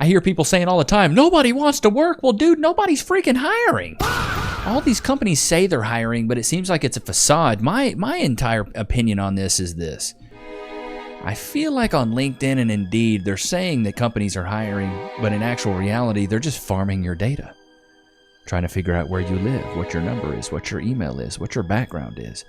I hear people saying all the time, nobody wants to work. Well, dude, nobody's freaking hiring. All these companies say they're hiring, but it seems like it's a facade. My entire opinion on this is this. I feel like on LinkedIn and Indeed, they're saying that companies are hiring, but in actual reality, they're just farming your data. Trying to figure out where you live, what your number is, what your email is, what your background is.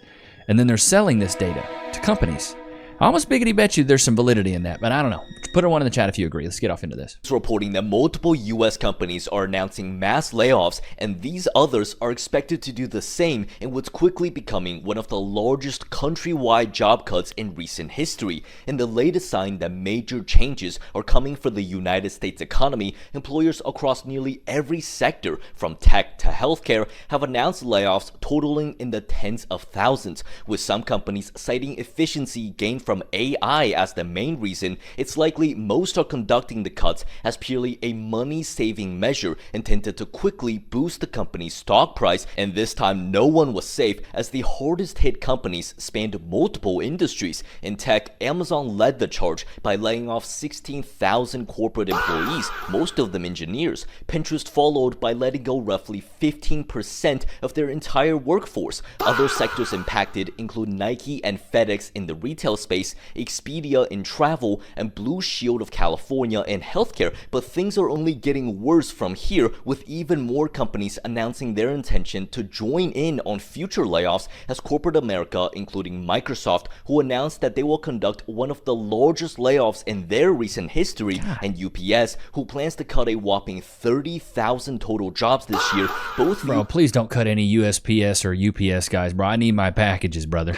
And then they're selling this data to companies. I almost biggity bet you there's some validity in that, but I don't know. Put a one in the chat if you agree. Let's get off into this. It's reporting that multiple US companies are announcing mass layoffs, and these others are expected to do the same in what's quickly becoming one of the largest countrywide job cuts in recent history. And the latest sign that major changes are coming for the United States economy, employers across nearly every sector, from tech to healthcare, have announced layoffs totaling in the tens of thousands, with some companies citing efficiency gained from AI as the main reason. It's likely most are conducting the cuts as purely a money-saving measure intended to quickly boost the company's stock price, and this time no one was safe as the hardest-hit companies spanned multiple industries. In tech, Amazon led the charge by laying off 16,000 corporate employees, most of them engineers. Pinterest followed by letting go roughly 15% of their entire workforce. Other sectors impacted include Nike and FedEx in the retail space, Expedia in travel, and Blue Shield of California in healthcare. But things are only getting worse from here, with even more companies announcing their intention to join in on future layoffs, as corporate America, including Microsoft, who announced that they will conduct one of the largest layoffs in their recent history, and UPS, who plans to cut a whopping 30,000 total jobs this year. Both Bro, please don't cut any USPS or UPS guys, bro. I need my packages, brother.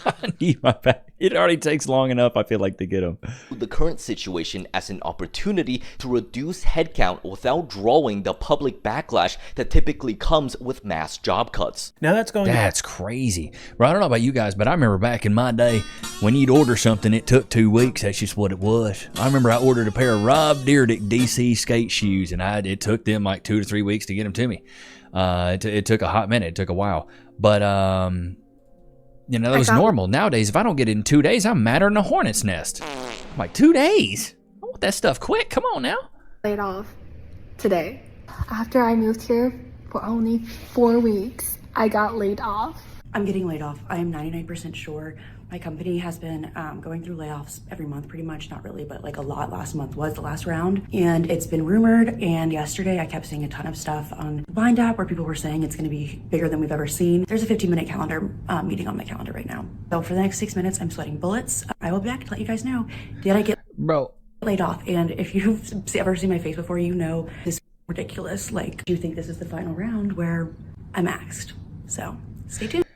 I need my pack. It already takes long enough, I feel like, to get them. The current situation as an opportunity to reduce headcount without drawing the public backlash that typically comes with mass job cuts. Now that's crazy. Bro, I don't know about you guys, but I remember back in my day when you'd order something, it took 2 weeks. That's just what it was. I remember I ordered a pair of Rob Dyrdek DC skate shoes, and it took them like 2 to 3 weeks to get them to me. It took a hot minute. It took a while. But, you know, that was normal. Nowadays, if I don't get it in 2 days, I'm madder than a hornet's nest. I'm like, 2 days? I want that stuff quick. Come on now. Laid off today. After I moved here for only 4 weeks, I got laid off. I'm getting laid off. I am 99% sure. My company has been going through layoffs every month, pretty much. Not really, but like a lot. Last month was the last round. And it's been rumored. And yesterday I kept seeing a ton of stuff on the Bind app where people were saying it's going to be bigger than we've ever seen. There's a 15-minute calendar meeting on my calendar right now. So for the next 6 minutes, I'm sweating bullets. I will be back to let you guys know, did I get laid off? And if you've ever seen my face before, you know this is ridiculous. Like, do you think this is the final round where I'm axed? So stay tuned.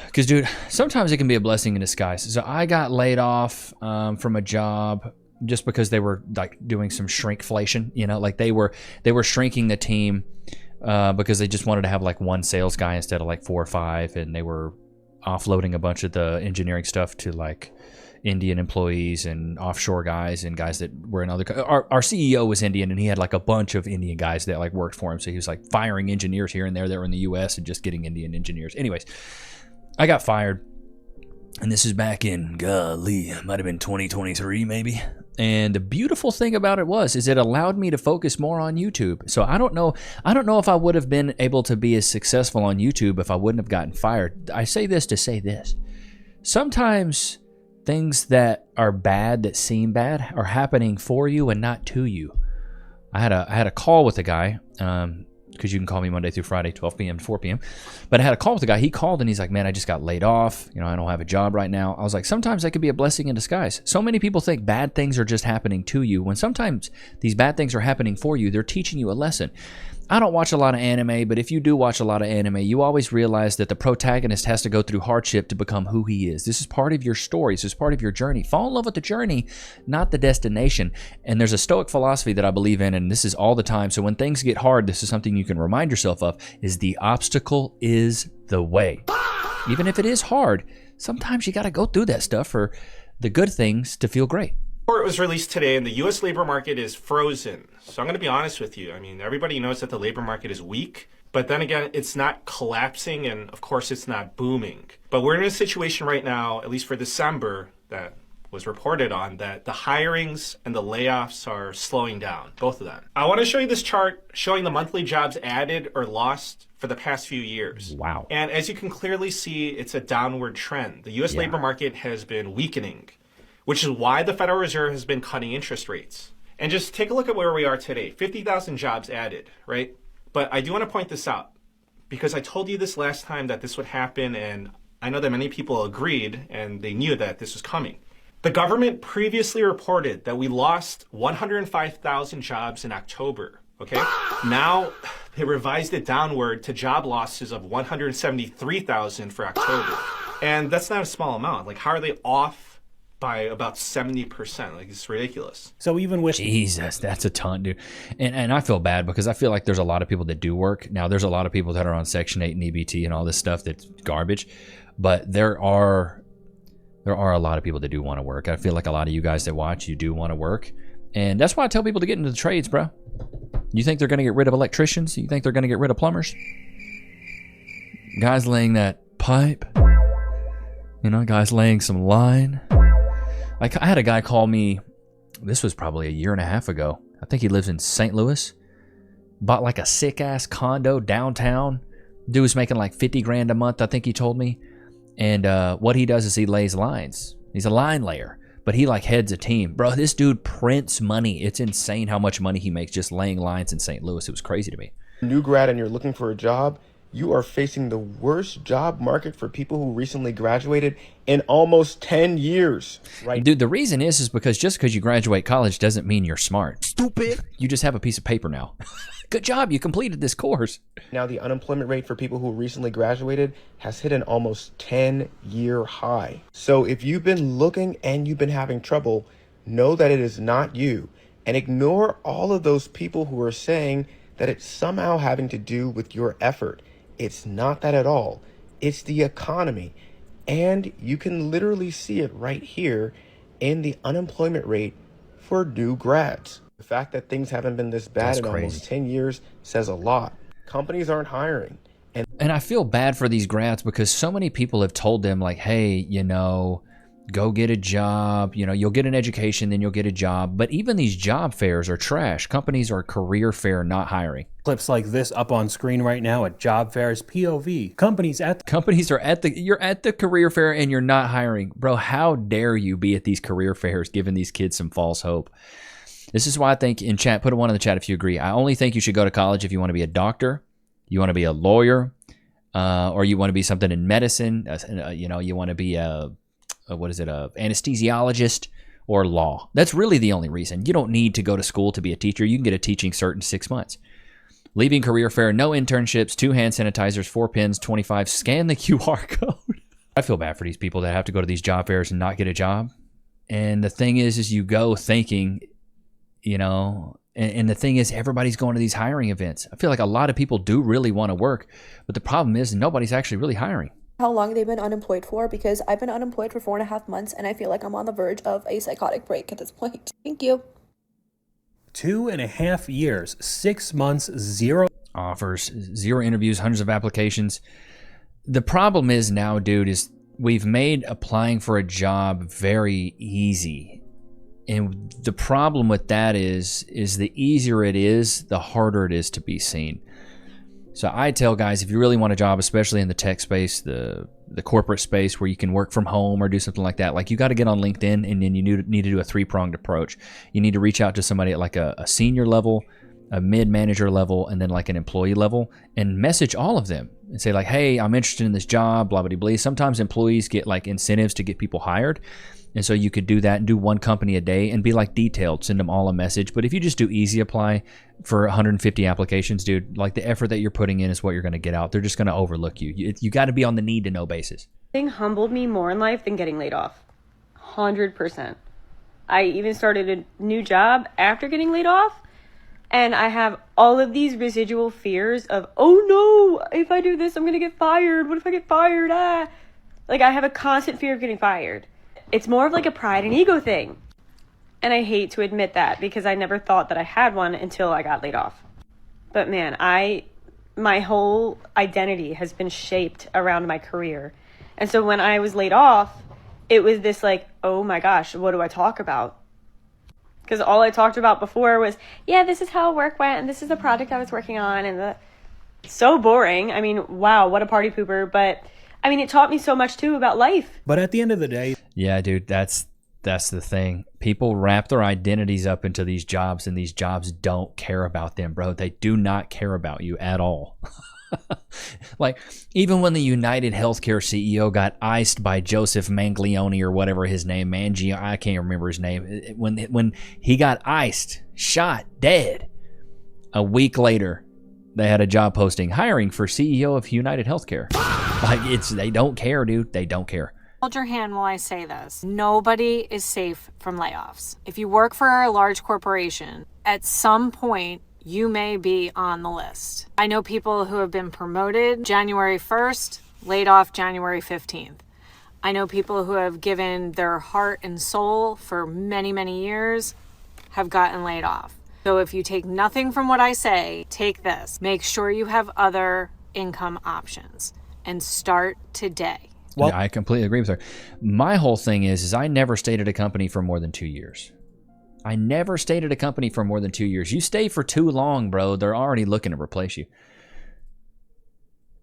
Because, dude, sometimes it can be a blessing in disguise. So I got laid off from a job just because they were like doing some shrinkflation. You know, like they were shrinking the team because they just wanted to have like one sales guy instead of like 4 or 5, and they were offloading a bunch of the engineering stuff to like Indian employees and offshore guys and guys that were in other. Our CEO was Indian, and he had like a bunch of Indian guys that like worked for him. So he was like firing engineers here and there that were in the U.S. and just getting Indian engineers. Anyways. I got fired, and this is back in, golly, it might have been 2023 maybe. And the beautiful thing about it is it allowed me to focus more on YouTube. So I don't know if I would have been able to be as successful on YouTube if I wouldn't have gotten fired. I say this to say this. Sometimes things that are bad, that seem bad, are happening for you and not to you. I had a call with a guy, because you can call me Monday through Friday, 12 p.m. to 4 p.m. But I had a call with a guy. He called and he's like, man, I just got laid off. You know, I don't have a job right now. I was like, sometimes that could be a blessing in disguise. So many people think bad things are just happening to you, when sometimes these bad things are happening for you. They're teaching you a lesson. I don't watch a lot of anime, but if you do watch a lot of anime, you always realize that the protagonist has to go through hardship to become who he is. This is part of your story. This is part of your journey. Fall in love with the journey, not the destination. And there's a Stoic philosophy that I believe in, and this is all the time. So when things get hard, this is something you can remind yourself of, is the obstacle is the way. Even if it is hard, sometimes you got to go through that stuff for the good things to feel great. Report was released today, and the U.S. labor market is frozen. So I'm going to be honest with you. I mean, everybody knows that the labor market is weak, but then again, it's not collapsing, and of course, it's not booming. But we're in a situation right now, at least for December, that was reported on that the hirings and the layoffs are slowing down, both of them. I want to show you this chart showing the monthly jobs added or lost for the past few years. Wow. And as you can clearly see, it's a downward trend. The U.S. labor market has been weakening, which is why the Federal Reserve has been cutting interest rates. And just take a look at where we are today. 50,000 jobs added, right? But I do want to point this out because I told you this last time that this would happen, and I know that many people agreed and they knew that this was coming. The government previously reported that we lost 105,000 jobs in October, okay? Now they revised it downward to job losses of 173,000 for October. And that's not a small amount. Like, how are they off by about 70%? Like, it's ridiculous. So even with Jesus, that's a ton, dude. And I feel bad because I feel like there's a lot of people that do work. Now, there's a lot of people that are on Section 8 and EBT and all this stuff that's garbage. But there are a lot of people that do want to work. I feel like a lot of you guys that watch, you do want to work. And that's why I tell people to get into the trades, bro. You think they're going to get rid of electricians? You think they're going to get rid of plumbers? Guys laying that pipe. You know, guys laying some line. Like, I had a guy call me, this was probably a year and a half ago. I think he lives in St. Louis. Bought like a sick-ass condo downtown. Dude was making like 50 grand a month, I think he told me. And what he does is he lays lines. He's a line layer, but he like heads a team. Bro, this dude prints money. It's insane how much money he makes just laying lines in St. Louis. It was crazy to me. New grad and you're looking for a job, you are facing the worst job market for people who recently graduated in almost 10 years. Right? Dude, the reason is because just because you graduate college doesn't mean you're smart. Stupid. You just have a piece of paper now. Good job, you completed this course. Now the unemployment rate for people who recently graduated has hit an almost 10-year high. So if you've been looking and you've been having trouble, know that it is not you. And ignore all of those people who are saying that it's somehow having to do with your effort. It's not that at all. It's the economy. And you can literally see it right here in the unemployment rate for new grads. The fact that things haven't been this bad in almost 10 years says a lot. Companies aren't hiring. And I feel bad for these grads because so many people have told them like, hey, you know, go get a job, you know, you'll get an education, then you'll get a job. But even these job fairs are trash. Companies are career fair, not hiring. clips like this up on screen right now at job fairs, POV, companies are you're at the career fair and you're not hiring. Bro, how dare you be at these career fairs giving these kids some false hope? This is why I think in chat, put a 1 in the chat if you agree. I only think you should go to college if you want to be a doctor, you want to be a lawyer, or you want to be something in medicine. You know, you want to be a anesthesiologist or law. That's really the only reason. You don't need to go to school to be a teacher. You can get a teaching cert in 6 months. Leaving career fair, no internships, 2 hand sanitizers, 4 pins, 25. Scan the QR code. I feel bad for these people that have to go to these job fairs and not get a job. And the thing is you go thinking, you know, and the thing is everybody's going to these hiring events. I feel like a lot of people do really want to work, but the problem is nobody's actually really hiring. How long they've been unemployed for, because I've been unemployed for 4.5 months and I feel like I'm on the verge of a psychotic break at this point. Thank you. 2.5 years, 6 months, 0 offers, 0 interviews, hundreds of applications. The problem is now, dude, is we've made applying for a job very easy. And the problem with that is the easier it is, the harder it is to be seen. So I tell guys, if you really want a job, especially in the tech space, the corporate space where you can work from home or do something like that, like you got to get on LinkedIn, and then you need to do a 3-pronged approach. You need to reach out to somebody at like a senior level, a mid-manager level, and then like an employee level, and message all of them and say like, hey, I'm interested in this job, blah, blah, blah. Sometimes employees get like incentives to get people hired. And so you could do that and do 1 company a day and be like detailed, send them all a message. But if you just do easy apply for 150 applications, dude, like the effort that you're putting in is what you're going to get out. They're just going to overlook you. You got to be on the need to know basis. Thing humbled me more in life than getting laid off. 100%. I even started a new job after getting laid off. And I have all of these residual fears of, oh no, if I do this, I'm going to get fired. What if I get fired? Like I have a constant fear of getting fired. It's more of like a pride and ego thing. And I hate to admit that because I never thought that I had one until I got laid off. But man, my whole identity has been shaped around my career. And so when I was laid off, it was this like, oh my gosh, what do I talk about? Because all I talked about before was, yeah, this is how work went, and this is the project I was working on, and so boring. I mean, wow, what a party pooper. But I mean, it taught me so much too about life. But at the end of the day, yeah, dude, that's the thing. People wrap their identities up into these jobs, and these jobs don't care about them, bro. They do not care about you at all. Like, even when the United Healthcare CEO got iced by Joseph Manglione or whatever his name, Mangio, I can't remember his name. When he got iced, shot, dead, a week later, they had a job posting hiring for CEO of United Healthcare. Like, they don't care, dude. They don't care. Hold your hand while I say this. Nobody is safe from layoffs. If you work for a large corporation, at some point, you may be on the list. I know people who have been promoted January 1st, laid off January 15th. I know people who have given their heart and soul for many, many years, have gotten laid off. So if you take nothing from what I say, take this. Make sure you have other income options and start today. Well, yeah, I completely agree with her. My whole thing is I never stayed at a company for more than 2 years. I never stayed at a company for more than 2 years. You stay for too long, bro, they're already looking to replace you.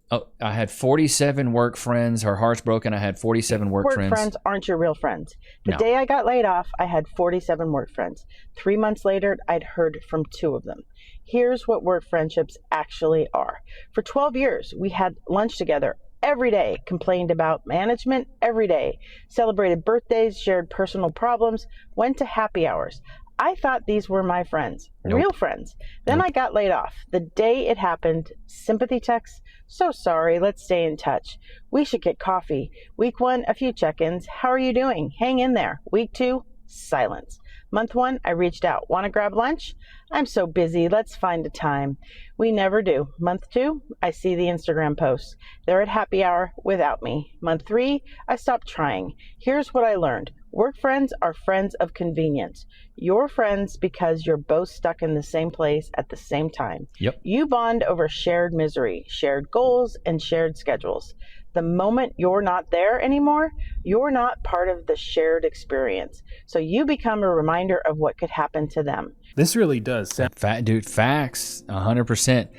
Oh, I had 47 work friends. Her heart's broken. I had 47 work friends. Work friends aren't your real friends. The No. day I got laid off, I had 47 work friends. 3 months later, I'd heard from 2 of them. Here's what work friendships actually are. For 12 years, we had lunch together every day, complained about management every day, celebrated birthdays, shared personal problems, went to happy hours. I thought these were my friends, real friends. Then I got laid off. The day it happened, sympathy texts, so sorry, let's stay in touch. We should get coffee. Week 1, a few check-ins. How are you doing? Hang in there. Week 2, silence. Month 1, I reached out. Want to grab lunch? I'm so busy. Let's find a time. We never do. Month 2, I see the Instagram posts. They're at happy hour without me. Month 3, I stopped trying. Here's what I learned. Work friends are friends of convenience. You're friends because you're both stuck in the same place at the same time. Yep. You bond over shared misery, shared goals, and shared schedules. The moment you're not there anymore, you're not part of the shared experience. So you become a reminder of what could happen to them. this really does sound Dude, facts, 100%.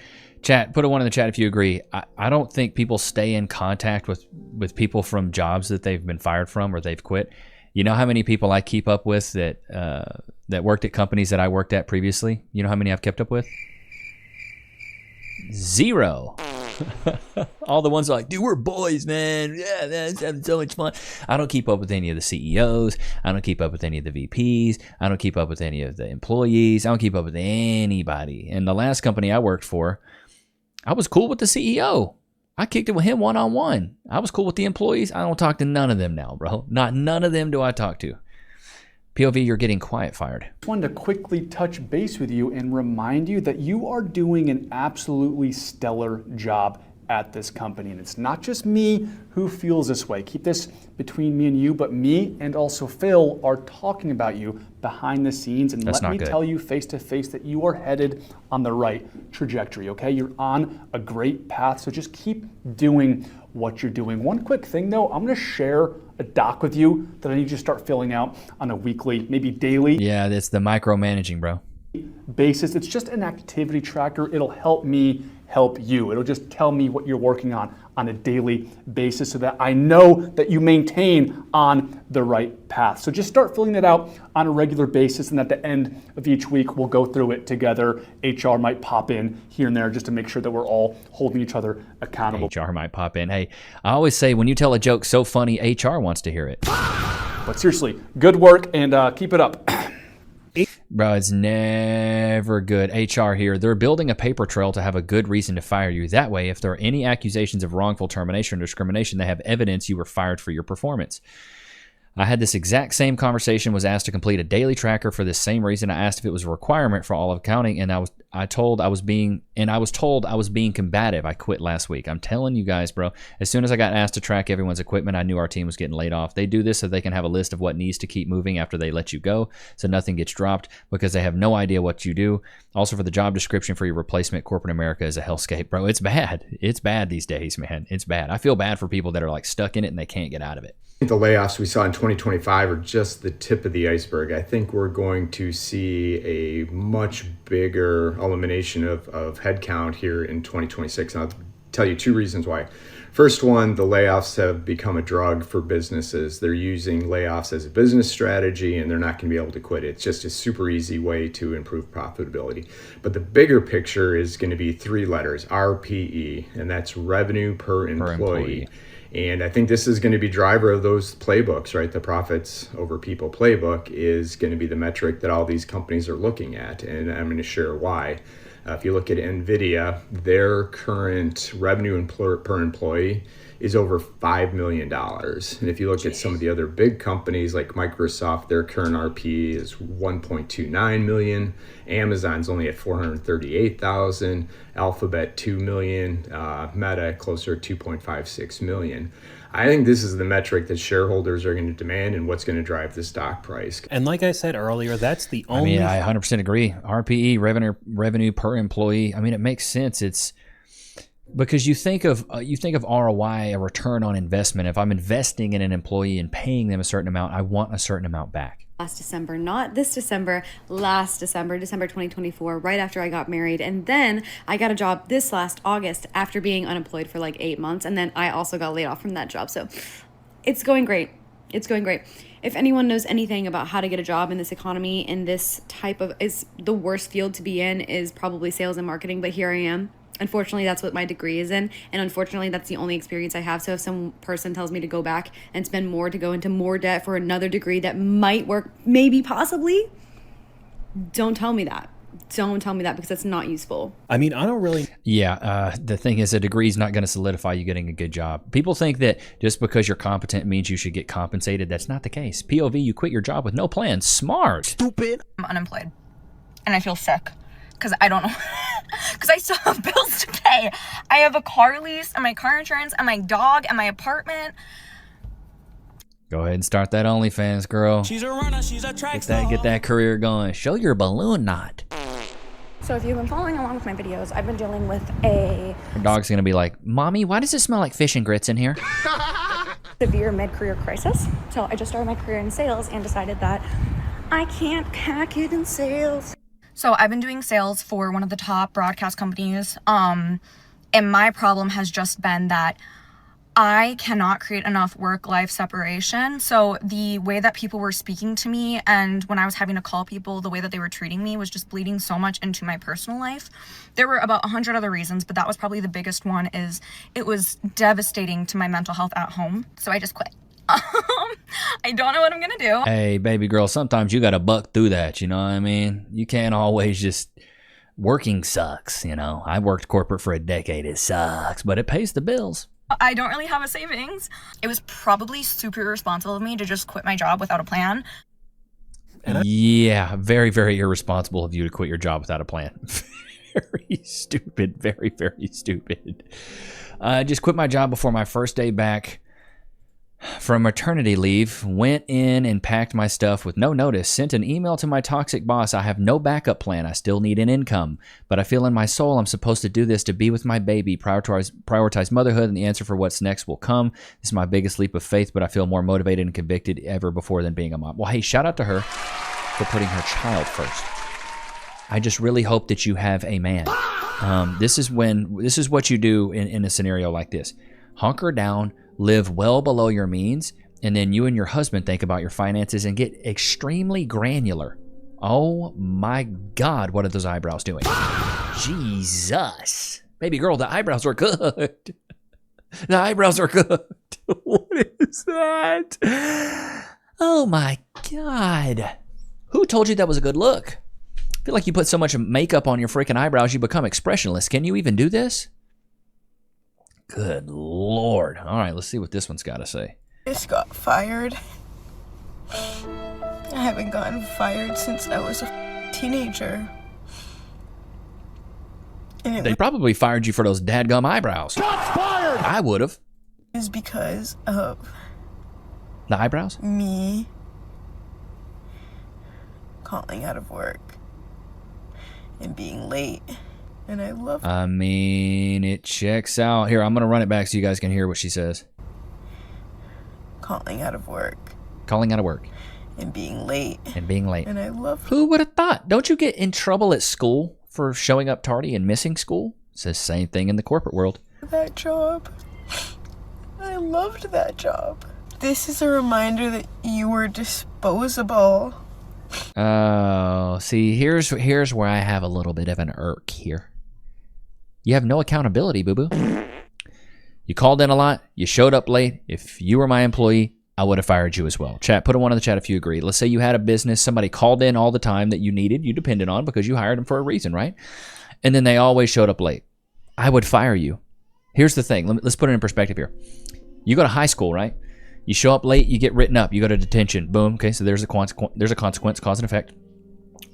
Chat, put a 1 in the chat if you agree. I don't think people stay in contact with people from jobs that they've been fired from or they've quit. You know how many people I keep up with that worked at companies that I worked at previously? You know how many I've kept up with? 0. All the ones are like, dude, we're boys, man. Yeah, man, it's having so much fun. I don't keep up with any of the CEOs. I don't keep up with any of the VPs. I don't keep up with any of the employees. I don't keep up with anybody. And the last company I worked for, I was cool with the CEO. I kicked it with him one-on-one. I was cool with the employees. I don't talk to none of them now, bro. None of them do I talk to. POV, you're getting quiet fired. I wanted to quickly touch base with you and remind you that you are doing an absolutely stellar job at this company. And it's not just me who feels this way. Keep this between me and you, but me and also Phil are talking about you behind the scenes. And let me tell you face to face that you are headed on the right trajectory, okay? You're on a great path, so just keep doing what you're doing. One quick thing though, I'm gonna share a doc with you that I need you to start filling out on a weekly, maybe daily. Yeah, that's the micromanaging, bro. Basis. It's just an activity tracker. It'll help me help you. It'll just tell me what you're working on a daily basis so that I know that you maintain on the right path. So just start filling that out on a regular basis, and at the end of each week, we'll go through it together. HR might pop in here and there just to make sure that we're all holding each other accountable. HR might pop in. Hey, I always say when you tell a joke so funny, HR wants to hear it. But seriously, good work and keep it up. Bro, it's never good. HR here. They're building a paper trail to have a good reason to fire you. That way, if there are any accusations of wrongful termination or discrimination, they have evidence you were fired for your performance. I had this exact same conversation, was asked to complete a daily tracker for this same reason. I asked if it was a requirement for all of accounting, and I was told I was being combative. I quit last week. I'm telling you guys, bro. As soon as I got asked to track everyone's equipment, I knew our team was getting laid off. They do this so they can have a list of what needs to keep moving after they let you go, so nothing gets dropped, because they have no idea what you do. Also, for the job description for your replacement, corporate America is a hellscape, bro. It's bad. It's bad these days, man. It's bad. I feel bad for people that are like stuck in it and they can't get out of it. The layoffs we saw in 2025 are just the tip of the iceberg. I think we're going to see a much bigger elimination of headcount here in 2026. And I'll tell you two reasons why. First one, the layoffs have become a drug for businesses. They're using layoffs as a business strategy, and they're not going to be able to quit it. It's just a super easy way to improve profitability. But the bigger picture is going to be three letters, RPE, and that's revenue per employee. And I think this is going to be driver of those playbooks, right? The profits over people playbook is going to be the metric that all these companies are looking at. And I'm going to share why. If you look at NVIDIA, their current revenue per employee is over $5 million. And if you look at some of the other big companies like Microsoft, their current RP is 1.29 million. Amazon's only at 438,000. Alphabet 2 million. Meta closer to 2.56 million. I think this is the metric that shareholders are going to demand and what's going to drive the stock price. And like I said earlier, that's the only... I 100% agree. RPE, revenue per employee. I mean, it makes sense. It's because you think of ROI, a return on investment. If I'm investing in an employee and paying them a certain amount, I want a certain amount back. Last December, not this December, last December 2024, right after I got married. And then I got a job this last August after being unemployed for like 8 months. And then I also got laid off from that job. So it's going great. It's going great. If anyone knows anything about how to get a job in this economy, in this type of, is the worst field to be in is probably sales and marketing. But here I am. Unfortunately, that's what my degree is in. And unfortunately, that's the only experience I have. So if some person tells me to go back and spend more to go into more debt for another degree that might work, maybe, possibly, don't tell me that. Don't tell me that, because that's not useful. I mean, I don't really... Yeah, the thing is, a degree is not going to solidify you getting a good job. People think that just because you're competent means you should get compensated. That's not the case. POV, you quit your job with no plan. Smart. Stupid. I'm unemployed, and I feel sick. Because I don't know, because I still have bills to pay. I have a car lease and my car insurance and my dog and my apartment. Go ahead and start that OnlyFans, girl. She's a runner, she's a track star. Get that career going. Show your balloon knot. So if you've been following along with my videos, I've been dealing with a... Her dog's going to be like, Mommy, why does it smell like fish and grits in here? severe mid-career crisis. So I just started my career in sales and decided that I can't hack it in sales. So I've been doing sales for one of the top broadcast companies, and my problem has just been that I cannot create enough work-life separation. So the way that people were speaking to me and when I was having to call people, the way that they were treating me was just bleeding so much into my personal life. There were about 100 other reasons, but that was probably the biggest one. Is it was devastating to my mental health at home. So I just quit. I don't know what I'm gonna do. Hey, baby girl, sometimes you gotta buck through that, you know what I mean? You can't always just... Working sucks, you know? I worked corporate for a decade. It sucks, but it pays the bills. I don't really have a savings. It was probably super irresponsible of me to just quit my job without a plan. Yeah, very, very irresponsible of you to quit your job without a plan. Very stupid, very, very stupid. I just quit my job before my first day back from maternity leave, went in and packed my stuff with no notice, sent an email to my toxic boss. I have no backup plan. I still need an income, but I feel in my soul I'm supposed to do this to be with my baby, prioritize motherhood, and the answer for what's next will come. This is my biggest leap of faith, but I feel more motivated and convicted ever before than being a mom. Well, hey, shout out to her for putting her child first. I just really hope that you have a man. This is what you do in a scenario like this. Hunker down, live well below your means, and then you and your husband think about your finances and get extremely granular. Oh my God, what are those eyebrows doing? Jesus. Baby girl, the eyebrows are good. The eyebrows are good. What is that? Oh my God. Who told you that was a good look? I feel like you put so much makeup on your freaking eyebrows you become expressionless. Can you even do this? Good Lord. All right, let's see what this one's got to say. Just got fired. I haven't gotten fired since I was a teenager. They probably fired you for those dadgum eyebrows. Shots fired! I would have. Is because of The eyebrows? me calling out of work and being late. And I love I mean, it checks out. Here, I'm going to run it back so you guys can hear what she says. calling out of work Calling out of work. and being late. And I love Who would have thought? Don't you get in trouble at school for showing up tardy and missing school? It's the same thing in the corporate world. that job. I loved that job. This is a reminder that you were disposable. Oh, see, here's where I have a little bit of an irk here. You have no accountability, boo-boo. You called in a lot. You showed up late. If you were my employee, I would have fired you as well. Chat, put a 1 in the chat if you agree. Let's say you had a business. Somebody called in all the time that you needed, you depended on because you hired them for a reason, right? And then they always showed up late. I would fire you. Here's the thing. Let's put it in perspective here. You go to high school, right? You show up late, you get written up, you go to detention. Boom. Okay, so there's a consequence, cause and effect.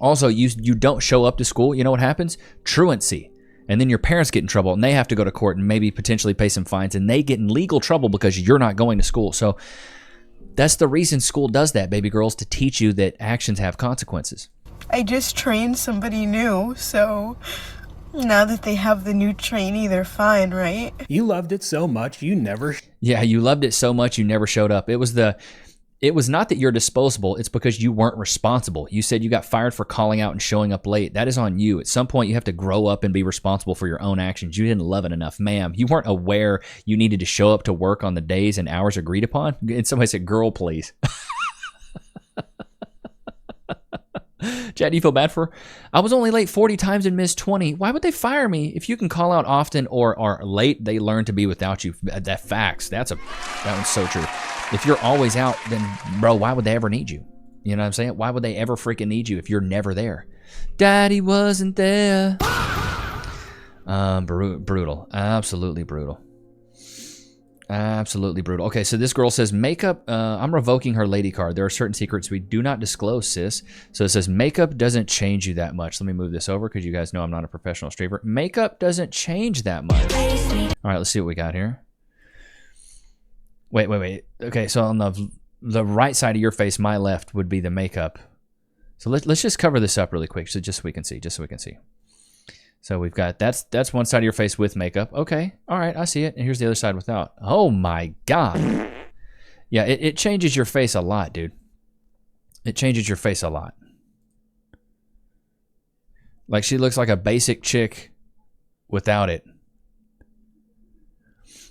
Also, you don't show up to school. You know what happens? Truancy. And then your parents get in trouble, and they have to go to court and maybe potentially pay some fines, and they get in legal trouble because you're not going to school. So that's the reason school does that, baby girls, to teach you that actions have consequences. I just trained somebody new, so now that they have the new trainee, they're fine, right? You loved it so much, you never... Yeah, you loved it so much, you never showed up. It was not that you're disposable. It's because you weren't responsible. You said you got fired for calling out and showing up late. That is on you. At some point, you have to grow up and be responsible for your own actions. You didn't love it enough. Ma'am, you weren't aware you needed to show up to work on the days and hours agreed upon. And somebody said, girl, please. Chad, do you feel bad for her? I was only late 40 times and missed 20. Why would they fire me? If you can call out often or are late, they learn to be without you. That facts. That one's so true. If you're always out, then, bro, why would they ever need you? You know what I'm saying? Why would they ever freaking need you if you're never there? Daddy wasn't there. Brutal. Absolutely brutal. Absolutely brutal. Okay, so this girl says, makeup, I'm revoking her lady card. There are certain secrets we do not disclose, sis. So it says, makeup doesn't change you that much. Let me move this over because you guys know I'm not a professional streamer. Makeup doesn't change that much. All right, let's see what we got here. Wait. Okay, so on the right side of your face, my left would be the makeup. So let's just cover this up really quick, so just so we can see. So we've got that's one side of your face with makeup. Okay, all right, I see it. And here's the other side without. Oh my god. Yeah, it changes your face a lot, dude. It changes your face a lot. Like she looks like a basic chick without it.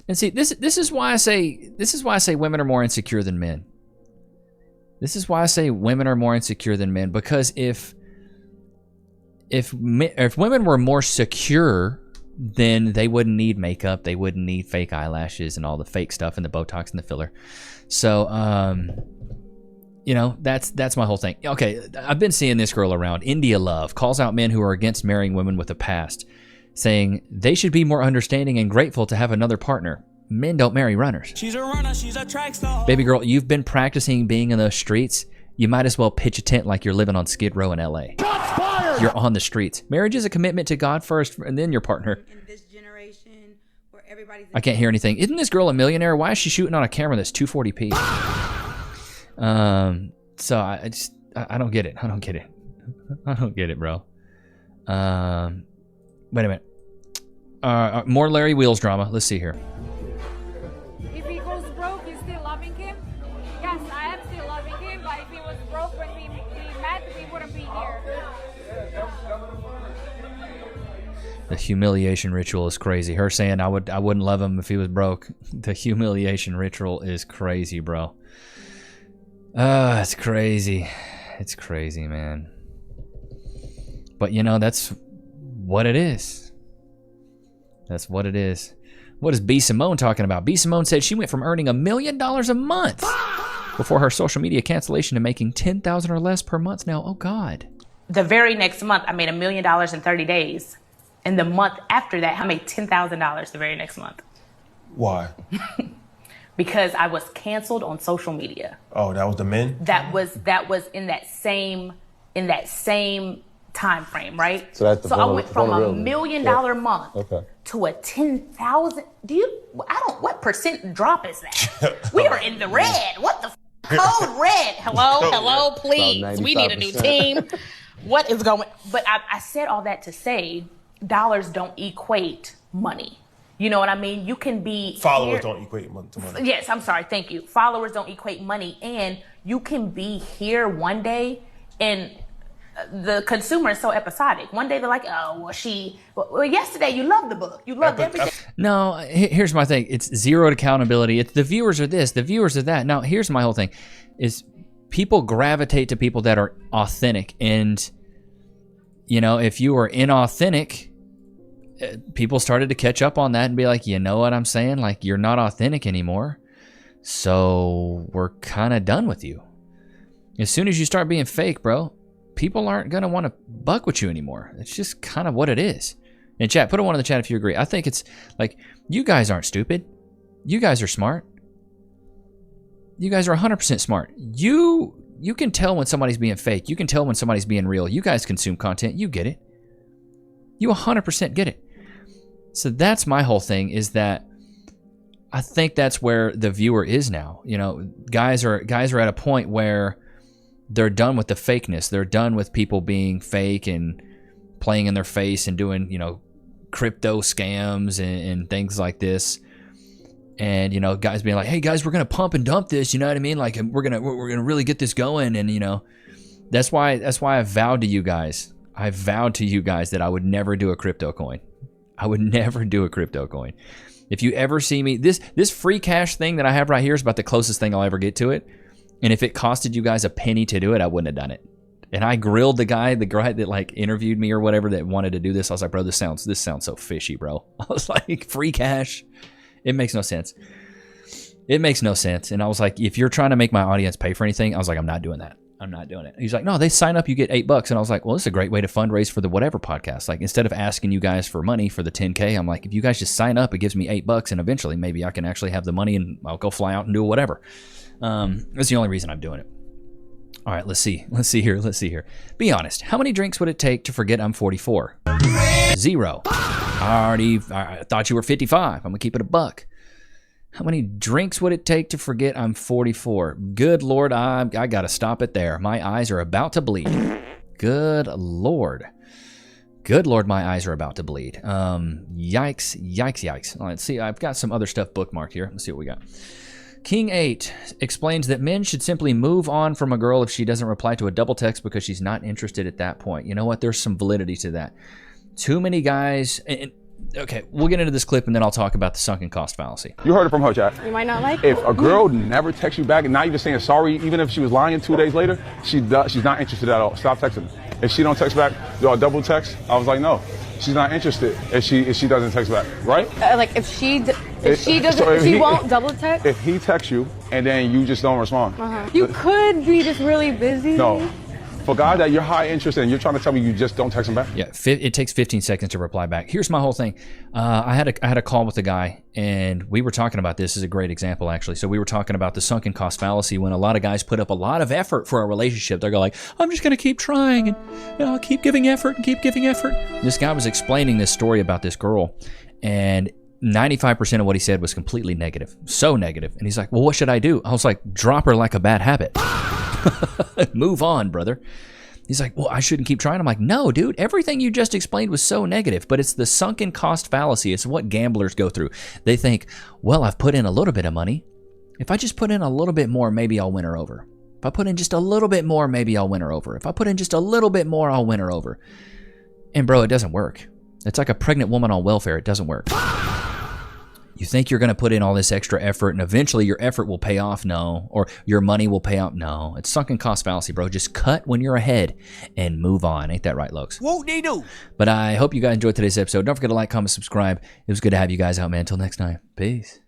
And see, this is why I say women are more insecure than men. This is why I say women are more insecure than men, because if women were more secure, then they wouldn't need makeup, they wouldn't need fake eyelashes and all the fake stuff and the Botox and the filler. So, you know, that's my whole thing. Okay, I've been seeing this girl around. India Love calls out men who are against marrying women with a past, saying they should be more understanding and grateful to have another partner. Men don't marry runners. She's a runner, she's a track star. Baby girl, you've been practicing being in the streets. You might as well pitch a tent like you're living on Skid Row in LA. Shots fired! You're on the streets. Marriage is a commitment to God first and then your partner. In this generation where everybody's I can't hear anything. Isn't this girl a millionaire? Why is she shooting on a camera that's 240p? So I don't get it. I don't get it, bro. Wait a minute. More Larry Wheels drama. Let's see here. If he goes broke, you still loving him? Yes, I am still loving him, but if he was broke when we met, we wouldn't be here. The humiliation ritual is crazy. Her saying I wouldn't love him if he was broke. The humiliation ritual is crazy, bro. It's crazy. It's crazy, man. But you know, that's what it is. That's what it is. What is B. Simone talking about? B. Simone said she went from earning $1 million a month before her social media cancellation to making $10,000 or less per month now. Oh, God. The very next month, I made $1 million in 30 days. And the month after that, I made $10,000 the very next month. Why? Because I was canceled on social media. Oh, that was the men? That was in that same time frame, right? So that's the I went from $1 million a month Okay. to a 10,000. What percent drop is that? We are in the red. What the code red? Hello, please. We need a new 95%. team. What is going? But I said all that to say dollars don't equate money. You know what I mean? You can be Followers don't equate money to money. Yes, I'm sorry. Thank you. Followers don't equate money, and you can be here one day, and the consumer is so episodic. One day they're like, "Oh, well, yesterday you loved the book, you loved everything." No, here's my thing. It's zero accountability. It's the viewers are this, the viewers are that. Now, here's my whole thing: is people gravitate to people that are authentic, and if you are inauthentic, people started to catch up on that and be like, you know what I'm saying? Like, you're not authentic anymore, so we're kind of done with you. As soon as you start being fake, bro, people aren't going to want to buck with you anymore. It's just kind of what it is. And chat, put a 1 in the chat if you agree. I think it's like, you guys aren't stupid. You guys are smart. You guys are 100% smart. You can tell when somebody's being fake. You can tell when somebody's being real. You guys consume content. You get it. You 100% get it. So that's my whole thing, is that I think that's where the viewer is now. Guys are at a point where they're done with the fakeness. They're done with people being fake and playing in their face and doing, crypto scams and things like this. And, guys being like, hey guys, we're going to pump and dump this. You know what I mean? Like, we're going to really get this going. And, that's why I vowed to you guys. I vowed to you guys that I would never do a crypto coin. I would never do a crypto coin. If you ever see me, this free cash thing that I have right here is about the closest thing I'll ever get to it. And if it costed you guys a penny to do it, I wouldn't have done it. And I grilled the guy that like interviewed me or whatever that wanted to do this. I was like, bro, this sounds so fishy, bro. I was like, free cash? It makes no sense. It makes no sense. And I was like, if you're trying to make my audience pay for anything, I was like, I'm not doing that. I'm not doing it. He's like, no, they sign up, you get $8. And I was like, well, this is a great way to fundraise for the whatever podcast. Like, instead of asking you guys for money for the 10K, I'm like, if you guys just sign up, it gives me $8, and eventually maybe I can actually have the money and I'll go fly out and do whatever. That's the only reason I'm doing it. All right, let's see here. Be honest. How many drinks would it take to forget I'm 44? 0. I thought you were 55. I'm gonna keep it a buck. How many drinks would it take to forget I'm 44? Good Lord, I got to stop it there. My eyes are about to bleed. Good Lord. Good Lord, my eyes are about to bleed. Yikes. Let's see. I've got some other stuff bookmarked here. Let's see what we got. King 8 explains that men should simply move on from a girl if she doesn't reply to a double text because she's not interested at that point. You know what? There's some validity to that. Too many guys... Okay, we'll get into this clip and then I'll talk about the sunken cost fallacy. You heard it from her, chat. You might not like If it. a girl never texts you back and not even saying sorry, even if she was lying 2 days later, she's not interested at all. Stop texting. If she don't text back, do a double text? I was like, no, she's not interested if she doesn't text back, right? Like if she won't double text. If he texts you and then you just don't respond. You could be just really busy. No. For guys that you're high interest in, you're trying to tell me you just don't text him back? Yeah, it takes 15 seconds to reply back. Here's my whole thing. I had a call with a guy, and we were talking about this. This is a great example, actually. So we were talking about the sunken cost fallacy. When a lot of guys put up a lot of effort for a relationship, they're like, I'm just going to keep trying, and I'll keep giving effort and keep giving effort. This guy was explaining this story about this girl, and 95% of what he said was completely negative. So negative. And he's like, well, what should I do? I was like, drop her like a bad habit. Move on, brother. He's like, well, I shouldn't keep trying. I'm like, no, dude, everything you just explained was so negative, but it's the sunken cost fallacy. It's what gamblers go through. They think, well, I've put in a little bit of money. If I just put in a little bit more, maybe I'll win her over. If I put in just a little bit more, maybe I'll win her over. If I put in just a little bit more, I'll win her over. And bro, it doesn't work. It's like a pregnant woman on welfare. It doesn't work. You think you're going to put in all this extra effort and eventually your effort will pay off? No. Or your money will pay out? No. It's sunken cost fallacy, bro. Just cut when you're ahead and move on. Ain't that right, Lokes? Whoop de doo. But I hope you guys enjoyed today's episode. Don't forget to like, comment, subscribe. It was good to have you guys out, man. Until next time. Peace.